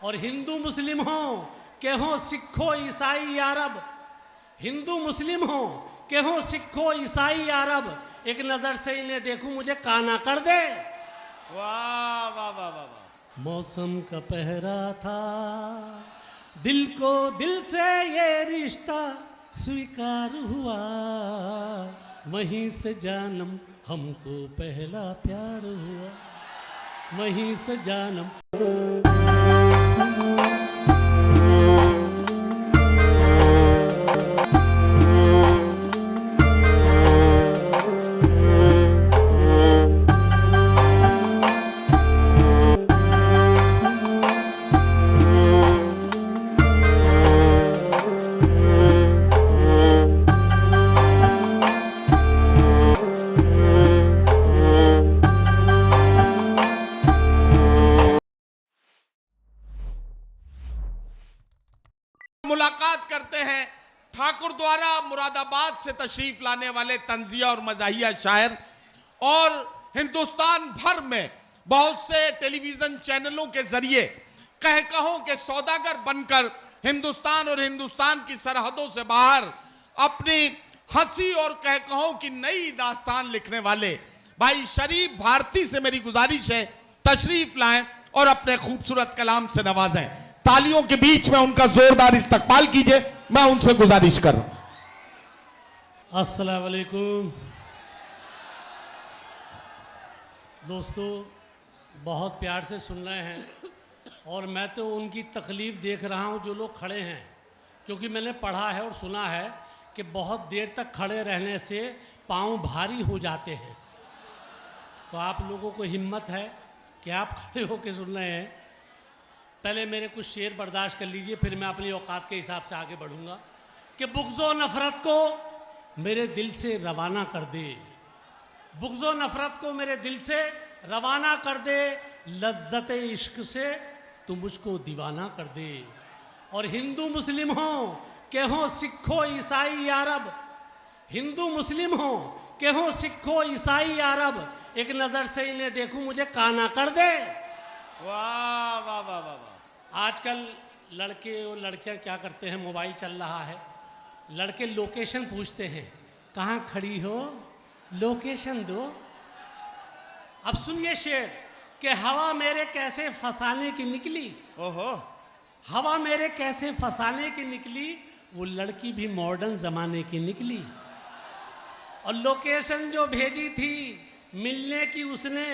और हिंदू मुस्लिम हो के हो सिखो ईसाई अरब, हिंदू मुस्लिम हो के हो सिखो ईसाई अरब, एक नजर से इन्हें देखूं मुझे काना कर दे। वाह वाह वाह वाह वाह। मौसम का पहरा था, दिल को दिल से ये रिश्ता स्वीकार हुआ, वहीं से जानम हमको पहला प्यार हुआ, वहीं से जानम। मुलाकात करते हैं ठाकुर द्वारा मुरादाबाद से तशरीफ लाने वाले तंजिया और मज़ाहिया शायर, और हिंदुस्तान भर में बहुत से टेलीविजन चैनलों के जरिए कहकहों के सौदागर बनकर हिंदुस्तान और हिंदुस्तान की सरहदों से बाहर अपनी हंसी और कहकहों की नई दास्तान लिखने वाले भाई शरीफ भारती से मेरी गुजारिश है तशरीफ लाएं और अपने खूबसूरत कलाम से नवाजें। तालियों के बीच में उनका जोरदार इस्तकबाल कीजिए, मैं उनसे गुजारिश कर रहा हूं। अस्सलाम वालेकुम दोस्तों, बहुत प्यार से सुन रहे हैं और मैं तो उनकी तकलीफ़ देख रहा हूं जो लोग खड़े हैं, क्योंकि मैंने पढ़ा है और सुना है कि बहुत देर तक खड़े रहने से पाँव भारी हो जाते हैं। तो आप लोगों को हिम्मत है कि आप खड़े होकर सुन रहे हैं। पहले मेरे कुछ शेर बर्दाश्त कर लीजिए, फिर मैं अपनी औकात के हिसाब से आगे बढ़ूंगा। कि बुग़्ज़ो नफ़रत को मेरे दिल से रवाना कर दे, बुग़्ज़ो नफ़रत को मेरे दिल से रवाना कर दे, लज्जत इश्क से तू मुझको दीवाना कर दे। और हिंदू मुस्लिम हो के हो सिखो ईसाई अरब, हिंदू मुस्लिम हो के हो सिखो ईसाई अरब, एक नज़र से इन्हें देखूं मुझे काना कर दे। वाह वाह वाह वाह। आजकल लड़के और लड़कियां क्या करते हैं, मोबाइल चल रहा है, लड़के लोकेशन पूछते हैं, कहाँ खड़ी हो, लोकेशन दो। अब सुनिए शेर कि हवा मेरे कैसे फसाने की निकली, ओहो, हवा मेरे कैसे फसाने की निकली, वो लड़की भी मॉडर्न ज़माने की निकली। और लोकेशन जो भेजी थी मिलने की उसने,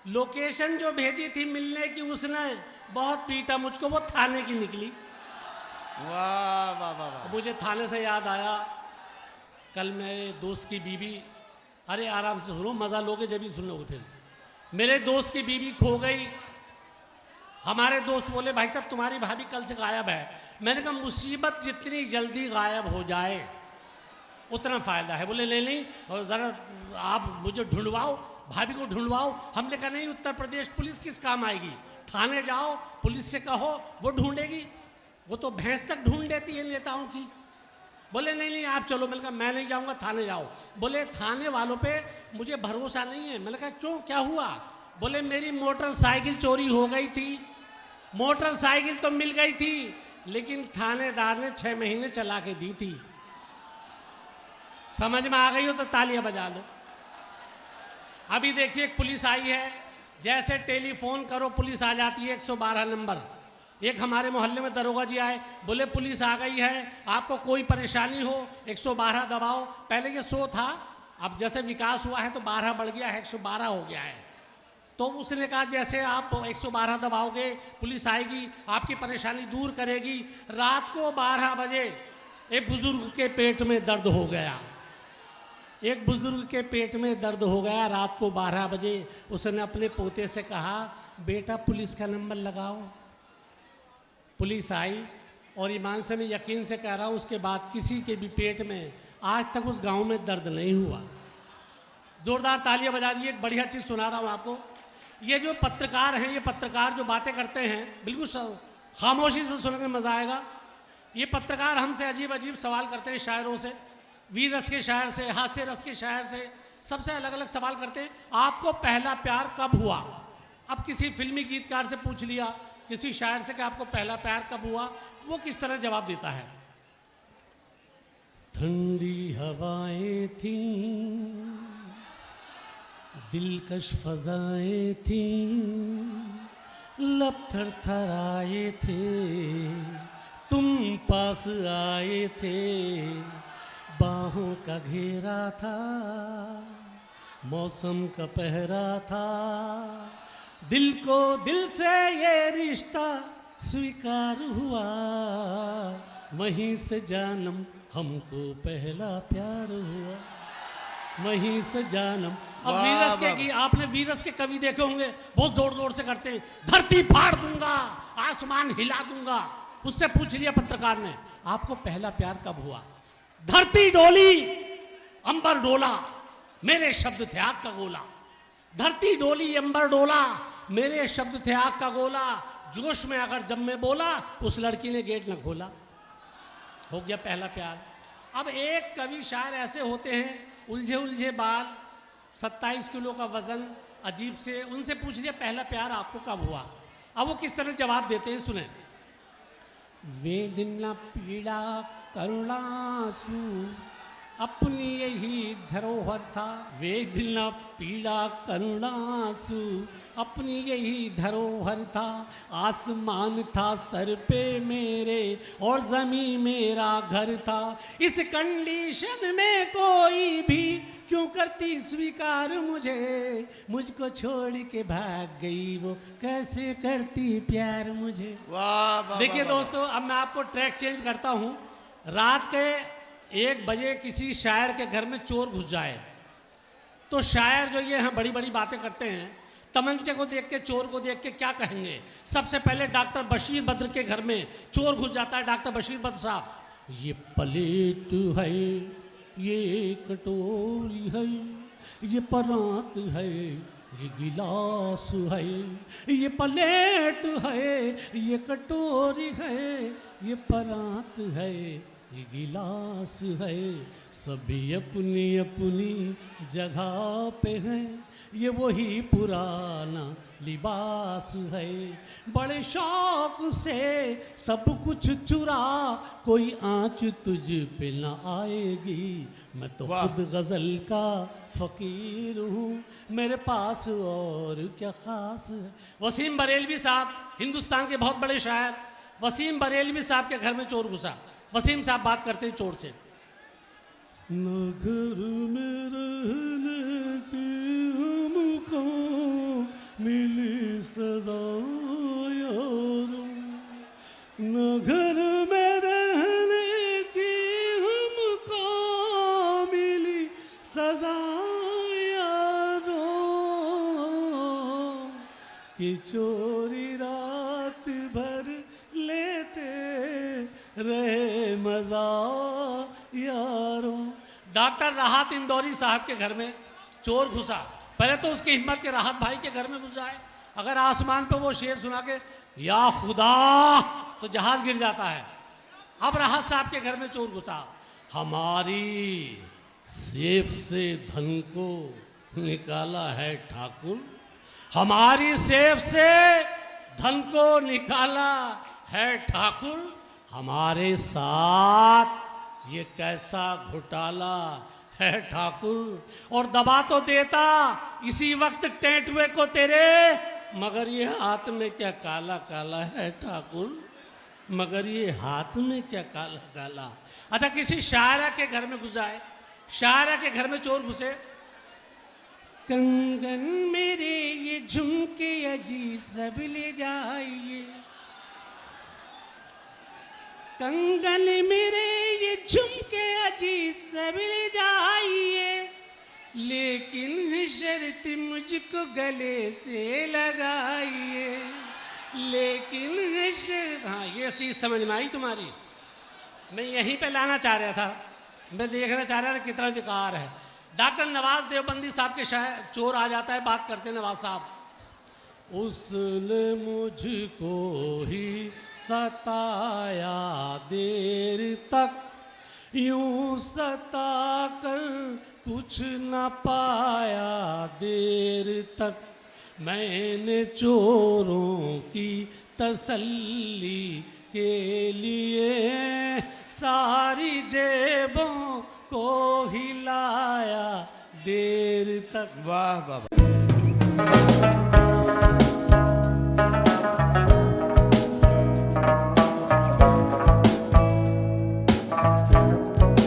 लोकेशन जो भेजी थी मिलने की उसने, बहुत पीटा मुझको, वो थाने की निकली। वाह वाह वाह वाह। मुझे थाने से याद आया, कल मेरे दोस्त की बीवी, अरे आराम से सुनो, मज़ा लोगे जब भी सुन लोगे। फिर मेरे दोस्त की बीवी खो गई। हमारे दोस्त बोले भाई साहब तुम्हारी भाभी कल से गायब है। मैंने कहा मुसीबत जितनी जल्दी गायब हो जाए उतना फ़ायदा है। बोले नहीं नहीं, और ज़रा आप मुझे ढूंढवाओ, भाभी को ढूंढवाओ। हमने कहा नहीं, उत्तर प्रदेश पुलिस किस काम आएगी, थाने जाओ, पुलिस से कहो, वो ढूंढेगी, वो तो भैंस तक ढूंढ देती है नेताओं की। बोले नहीं नहीं आप चलो। मैंने कहा मैं नहीं जाऊंगा, थाने जाओ। बोले थाने वालों पे मुझे भरोसा नहीं है। मैंने कहा क्यों, क्या हुआ? बोले मेरी मोटरसाइकिल चोरी हो गई थी। मोटरसाइकिल तो मिल गई थी, लेकिन थानेदार ने 6 महीने चला के दी थी। समझ में आ गई हो तो तालियां बजा लो। अभी देखिए एक पुलिस आई है, जैसे टेलीफोन करो पुलिस आ जाती है, 112 नंबर। एक हमारे मोहल्ले में दरोगा जी आए, बोले पुलिस आ गई है, आपको कोई परेशानी हो 112 दबाओ। पहले ये 100 था, अब जैसे विकास हुआ है तो 12 बढ़ गया है, 112 हो गया है। तो उसने कहा जैसे आप 112 दबाओगे पुलिस आएगी, आपकी परेशानी दूर करेगी। रात को 12 बजे एक बुजुर्ग के पेट में दर्द हो गया, एक बुजुर्ग के पेट में दर्द हो गया। रात को 12 बजे उसने अपने पोते से कहा बेटा पुलिस का नंबर लगाओ। पुलिस आई, और ईमान से मैं यकीन से कह रहा हूँ उसके बाद किसी के भी पेट में आज तक उस गांव में दर्द नहीं हुआ। जोरदार तालियां बजा दी। एक बढ़िया चीज़ सुना रहा हूँ आपको। ये जो पत्रकार हैं, ये पत्रकार जो बातें करते हैं बिल्कुल खामोशी से सुनने में मज़ा आएगा। ये पत्रकार हमसे अजीब अजीब सवाल करते हैं, शायरों से, वीर रस के शायर से, हास्य रस के शायर से, सबसे अलग अलग सवाल करते हैं। आपको पहला प्यार कब हुआ? अब किसी फिल्मी गीतकार से पूछ लिया, किसी शायर से कि आपको पहला प्यार कब हुआ, वो किस तरह जवाब देता है। ठंडी हवाएं थी, दिलकश फजाएं थी, लब थरथराए थे, तुम पास आए थे, बाहों का घेरा था, मौसम का पहरा था, दिल को दिल से ये रिश्ता स्वीकार हुआ, वहीं से जानम हमको पहला प्यार हुआ, वहीं से जानम। अब वाह, वीरस के वाह। गीत आपने वीरस के कवि देखे होंगे, बहुत जोर जोर से करते हैं, धरती फाड़ दूंगा, आसमान हिला दूंगा। उससे पूछ लिया पत्रकार ने, आपको पहला प्यार कब हुआ? धरती डोली, अंबर डोला, मेरे शब्द थे आग का गोला। धरती डोली, अंबर डोला, मेरे शब्द थे आग का गोला, जोश में अगर जब मैं बोला, उस लड़की ने गेट न खोला। हो गया पहला प्यार। अब एक कवि शायर ऐसे होते हैं, उलझे उलझे बाल, 27 किलो का वजन, अजीब से, उनसे पूछ लिया पहला प्यार आपको कब हुआ? अब वो किस तरह जवाब देते हैं, सुने। वेदना पीड़ा करुणासु अपनी यही धरोहर था, वेदना पीड़ा करुणासु अपनी यही धरोहर था, आसमान था सर पे मेरे और ज़मीं मेरा घर था, इस कंडीशन में कोई भी क्यों करती स्वीकार मुझे, मुझको छोड़ के भाग गई वो कैसे करती प्यार मुझे। वाह वाह। देखिए वाह, वाह। दोस्तों, अब मैं आपको ट्रैक चेंज करता हूँ। रात के 1 बजे किसी शायर के घर में चोर घुस जाए तो शायर जो ये हैं बड़ी बड़ी बातें करते हैं, तमंचे को देख के, चोर को देख के क्या कहेंगे? सबसे पहले डॉक्टर बशीर बद्र के घर में चोर घुस जाता है। डॉक्टर बशीर बद्र साहब, ये प्लेट है, ये कटोरी है, ये परात है, ये गिलास है, ये प्लेट है, ये कटोरी है, ये परात है, ये गिलास है, सभी अपनी अपनी जगह पे हैं, ये वही पुराना लिबास है, बड़े शौक से सब कुछ चुरा, कोई आँच तुझ पे न आएगी, मैं तो वाह। खुद गज़ल का फ़कीर हूँ, मेरे पास और क्या ख़ास है। वसीम बरेलवी साहब, हिंदुस्तान के बहुत बड़े शायर, वसीम बरेलवी साहब के घर में चोर घुसा। वसीम साहब बात करते हैं चोर से। न घर में रहने की हमको मिली सजा यारो, न घर में रहने की हमको मिली सजा यारो, कि चोरी रात भर लेते रहे मजा यारो। डॉक्टर राहत इंदौरी साहब के घर में चोर घुसा। पहले तो उसकी हिम्मत के राहत भाई के घर में घुस जाए, अगर आसमान पे वो शेर सुना के या खुदा, तो जहाज गिर जाता है। अब राहत साहब के घर में चोर घुसा। हमारी सेफ से धन को निकाला है ठाकुर, हमारी सेफ से धन को निकाला है ठाकुर, हमारे साथ ये कैसा घोटाला है ठाकुर, और दबा तो देता इसी वक्त टेंटुए को तेरे, मगर ये हाथ में क्या काला काला है ठाकुर, मगर ये हाथ में क्या काला काला। अच्छा, किसी शायरा के घर में घुस जाए, शायरा के घर में चोर घुसे। कंगन मेरे ये झुमके अजी सब ले जाइए, कंगन मेरे ये झुमके अजी सब ले जाइए, लेकिन शर्त मुझको गले से लगाइए, लेकिन शर्त। हाँ, ये चीज समझ में आई तुम्हारी? मैं यहीं पे लाना चाह रहा था, मैं देखना चाह रहा था कितना विकार है। डॉक्टर नवाज देवबंदी साहब के शायर चोर आ जाता है, बात करते हैं नवाज साहब। उसने मुझको ही सताया देर तक, यूं सता कर कुछ न पाया देर तक, मैंने चोरों की तसल्ली के लिए सारी जेबों को हिलाया देर तक। वाह वाह।